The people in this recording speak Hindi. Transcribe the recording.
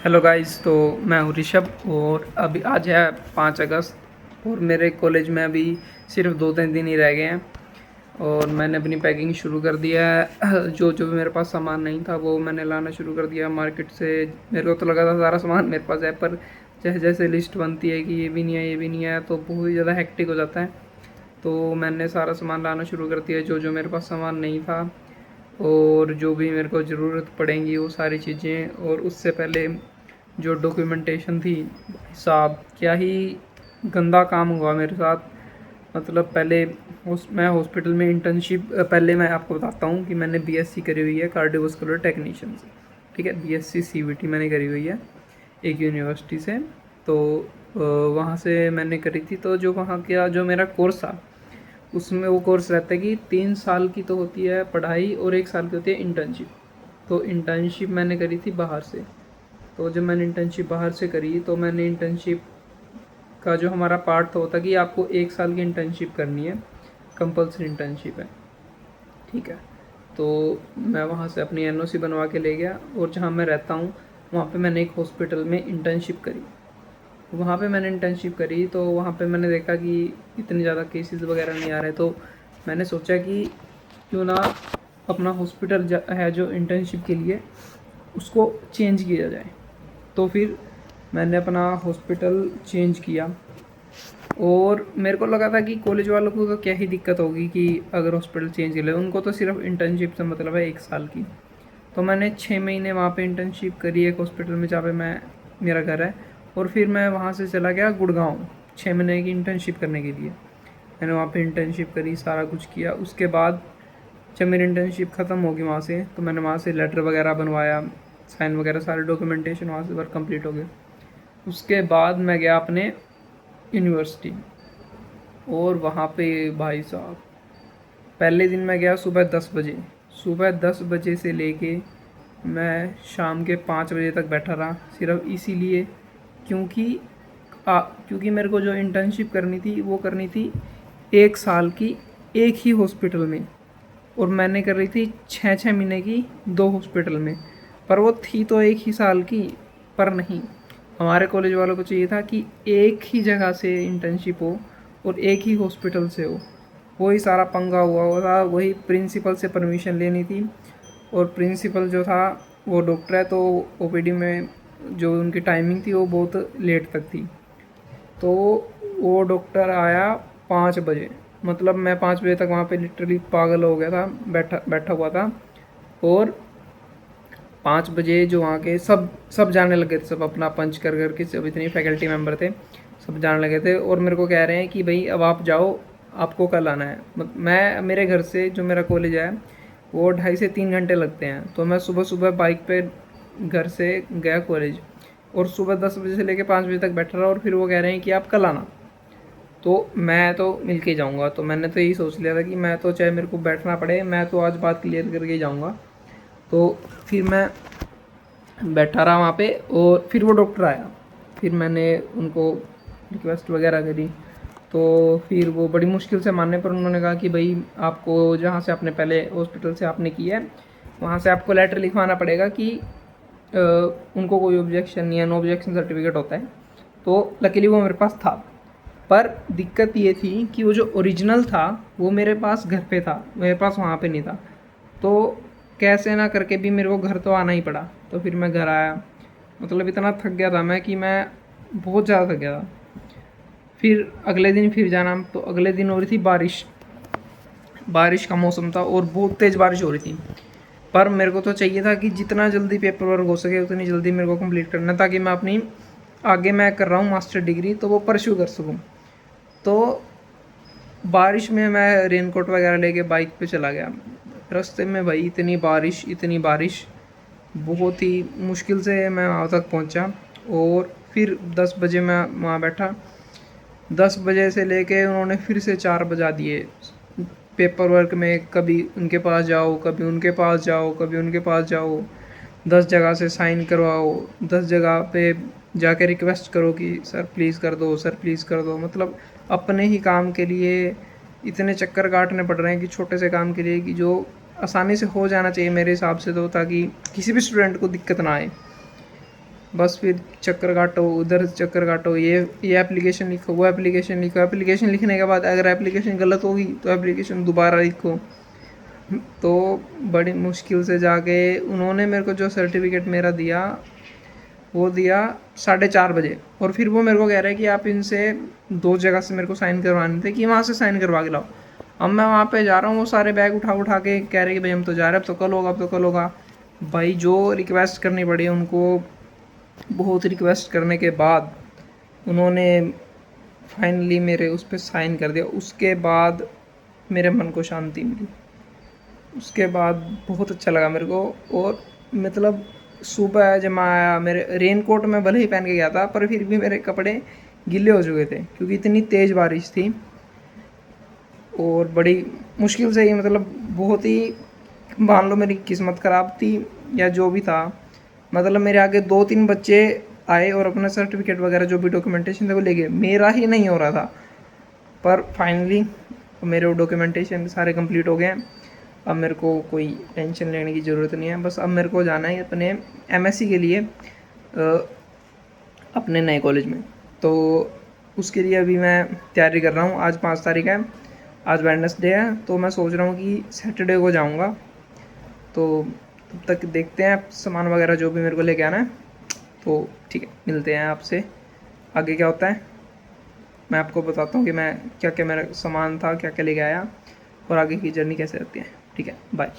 Hello guys. तो मैं हूँ ऋषभ और अभी आज है 5 अगस्त और मेरे कॉलेज में अभी सिर्फ 2-3 दिन ही रह गए हैं और मैंने अपनी पैकिंग शुरू कर दिया है। जो जो भी मेरे पास सामान नहीं था वो मैंने लाना शुरू कर दिया मार्केट से। मेरे को तो लगा था सारा सामान मेरे पास है, पर जैसे जैसे लिस्ट बनती है कि ये भी नहीं है ये भी नहीं है तो बहुत ही ज़्यादा हेक्टिक हो जाता है। तो मैंने सारा सामान लाना शुरू कर दिया जो जो मेरे पास सामान नहीं था और जो भी मेरे को ज़रूरत पड़ेंगी वो सारी चीज़ें। और उससे पहले जो डॉक्यूमेंटेशन थी, साहब क्या ही गंदा काम हुआ मेरे साथ। मतलब पहले मैं हॉस्पिटल में इंटर्नशिप, पहले मैं आपको बताता हूँ कि मैंने बीएससी करी हुई है कार्डियोवास्कुलर टेक्नीशियन से। ठीक है, बीएससी सीवीटी मैंने करी हुई है एक यूनिवर्सिटी से। तो वहाँ से मैंने करी थी। तो जो वहाँ का जो मेरा कोर्स था उसमें वो कोर्स रहता है कि 3 साल की तो होती है पढ़ाई और 1 साल की होती है इंटर्नशिप। तो इंटर्नशिप मैंने करी थी बाहर से। तो जब मैंने इंटर्नशिप बाहर से करी तो मैंने इंटर्नशिप का जो हमारा पार्ट था वो था कि आपको 1 साल की इंटर्नशिप करनी है, कंपल्सरी इंटर्नशिप है। ठीक है, तो मैं वहाँ से अपनी एनओसी बनवा के ले गया और जहाँ मैं रहता हूँ वहाँ पे मैंने एक हॉस्पिटल में इंटर्नशिप करी। वहाँ पे मैंने इंटर्नशिप करी तो वहाँ पे मैंने देखा कि इतने ज़्यादा केसेस वगैरह नहीं आ रहे। तो मैंने सोचा कि क्यों ना अपना हॉस्पिटल है जो इंटर्नशिप के लिए उसको चेंज किया जाए। तो फिर मैंने अपना हॉस्पिटल चेंज किया और मेरे को लगा था कि कॉलेज वालों को तो क्या ही दिक्कत होगी कि अगर हॉस्पिटल चेंज कर ले, उनको तो सिर्फ इंटर्नशिप से मतलब है 1 साल की। तो मैंने 6 महीने वहाँ पे इंटर्नशिप करी एक हॉस्पिटल में जहाँ पे मेरा घर है। और फिर मैं वहाँ से चला गया गुड़गांव 6 महीने की इंटर्नशिप करने के लिए। मैंने वहाँ पे इंटर्नशिप करी, सारा कुछ किया। उसके बाद जब मेरी इंटर्नशिप ख़त्म होगी वहाँ से तो मैंने वहाँ से लेटर वगैरह बनवाया, साइन वगैरह सारे डॉक्यूमेंटेशन वहाँ से वर्क कंप्लीट हो गए। उसके बाद मैं गया अपने यूनिवर्सिटी और वहाँ पे भाई साहब पहले दिन मैं गया सुबह 10 बजे। सुबह 10 बजे से लेके मैं शाम के 5 बजे तक बैठा रहा, सिर्फ इसीलिए क्योंकि क्योंकि मेरे को जो इंटर्नशिप करनी थी वो करनी थी 1 साल की एक ही हॉस्पिटल में। और मैंने कर रही थी 6-6 महीने की 2 हॉस्पिटल में। पर वो थी तो एक ही साल की, पर नहीं, हमारे कॉलेज वालों को चाहिए था कि एक ही जगह से इंटर्नशिप हो और एक ही हॉस्पिटल से हो। वही सारा पंगा हुआ था, वही प्रिंसिपल से परमिशन लेनी थी। और प्रिंसिपल जो था वो डॉक्टर है, तो ओपीडी में जो उनकी टाइमिंग थी वो बहुत लेट तक थी। तो वो डॉक्टर आया 5 बजे। मतलब मैं 5 बजे तक वहाँ पे लिटरली पागल हो गया था, बैठा बैठा हुआ था। और 5 बजे जो वहाँ के सब सब जाने लगे थे, सब अपना पंच कर करके, सब इतने फैकल्टी मेम्बर थे सब जाने लगे थे। और मेरे को कह रहे हैं कि भाई अब आप जाओ, आपको कल आना है। मैं मेरे घर से जो मेरा कॉलेज है वो 2.5 से 3 घंटे लगते हैं। तो मैं सुबह सुबह बाइक पे घर से गया कॉलेज और सुबह 10 बजे से लेकर 5 बजे तक बैठा रहा। और फिर वो कह रहे हैं कि आप कल आना। तो मैं तो मिल के जाऊँगा। तो मैंने तो यही सोच लिया था कि मैं तो चाहे मेरे को बैठना पड़े, मैं तो आज बात क्लियर करके जाऊँगा। तो फिर मैं बैठा रहा वहाँ पे और फिर वो डॉक्टर आया। फिर मैंने उनको रिक्वेस्ट वगैरह करी। तो फिर वो बड़ी मुश्किल से मानने पर उन्होंने कहा कि भाई आपको जहाँ से आपने पहले हॉस्पिटल से आपने किया है वहाँ से आपको लेटर लिखवाना पड़ेगा कि उनको कोई ऑब्जेक्शन नहीं है, नो ऑब्जेक्शन सर्टिफिकेट होता है। तो लकीली वो मेरे पास था। पर दिक्कत ये थी कि वो जो ओरिजिनल था वो मेरे पास घर पे था, मेरे पास वहाँ पे नहीं था। तो कैसे ना करके भी मेरे को घर तो आना ही पड़ा। तो फिर मैं घर आया, मतलब इतना थक गया था मैं कि मैं बहुत ज़्यादा थक गया था। फिर अगले दिन फिर जाना, तो अगले दिन हो रही थी बारिश, बारिश का मौसम था और बहुत तेज़ बारिश हो रही थी। पर मेरे को तो चाहिए था कि जितना जल्दी पेपर वर्क हो सके उतनी जल्दी मेरे को कंप्लीट करना, ताकि मैं अपनी आगे मैं कर रहा हूँ मास्टर डिग्री तो वो परस्यू कर सकूँ। तो बारिश में मैं रेनकोट वगैरह लेके बाइक पे चला गया। रास्ते में भाई इतनी बारिश, इतनी बारिश, बहुत ही मुश्किल से मैं वहाँ तक पहुँचा। और फिर 10 बजे मैं वहाँ बैठा। 10 बजे से लेके उन्होंने फिर से 4 बजा दिए। पेपर वर्क में कभी उनके पास जाओ, कभी उनके पास जाओ, कभी उनके पास जाओ, 10 जगह से साइन करवाओ, 10 जगह पे जाके रिक्वेस्ट करो कि सर प्लीज़ कर दो, सर प्लीज़ कर दो। मतलब अपने ही काम के लिए इतने चक्कर काटने पड़ रहे हैं कि छोटे से काम के लिए कि जो आसानी से हो जाना चाहिए मेरे हिसाब से, तो ताकि किसी भी स्टूडेंट को दिक्कत ना आए। बस फिर चक्कर काटो, उधर चक्कर काटो, ये एप्लीकेशन लिखो, वो एप्लीकेशन लिखो, एप्लीकेशन लिखने के बाद अगर एप्लीकेशन गलत होगी तो एप्लीकेशन दोबारा लिखो। तो बड़ी मुश्किल से जाके उन्होंने मेरे को जो सर्टिफिकेट मेरा दिया वो दिया 4:30 बजे, और फिर वो मेरे को कह रहे हैं कि आप इनसे 2 जगह से मेरे को साइन करवाने थे कि वहाँ से साइन करवा के लाओ। अब मैं वहाँ पे जा रहा हूँ, वो सारे बैग उठा उठा के कह रहे कि भाई हम तो जा रहे हैं, अब तो कल होगा, अब तो कल होगा। भाई जो रिक्वेस्ट करनी पड़ी उनको, बहुत रिक्वेस्ट करने के बाद उन्होंने फाइनली मेरे उस पर साइन कर दिया। उसके बाद मेरे मन को शांति मिली, उसके बाद बहुत अच्छा लगा मेरे को। और मतलब सुबह जब मैं आया, मेरे रेन कोट में भले ही पहन के गया था पर फिर भी मेरे कपड़े गीले हो चुके थे क्योंकि इतनी तेज़ बारिश थी। और बड़ी मुश्किल से ही, मतलब बहुत ही, मान लो मेरी किस्मत ख़राब थी या जो भी था, मतलब मेरे आगे 2-3 बच्चे आए और अपना सर्टिफिकेट वगैरह जो भी डॉक्यूमेंटेशन थे वो ले गए, मेरा ही नहीं हो रहा था। पर फाइनली मेरे वो डॉक्यूमेंटेशन सारे कंप्लीट हो गए हैं। अब मेरे को कोई टेंशन लेने की ज़रूरत नहीं है, बस अब मेरे को जाना है अपने एमएससी के लिए अपने नए कॉलेज में। तो उसके लिए अभी मैं तैयारी कर रहा हूँ। आज 5 तारीख है, आज वेडनेसडे है, तो मैं सोच रहा हूँ कि सैटरडे को जाऊँगा। तो तब तक देखते हैं सामान वगैरह जो भी मेरे को लेके आना है। तो ठीक है, मिलते हैं आपसे आगे क्या होता है। मैं आपको बताता हूँ कि मैं क्या क्या मेरा सामान था, क्या क्या लेके आया और आगे की जर्नी कैसे रहती है। ठीक है, बाय।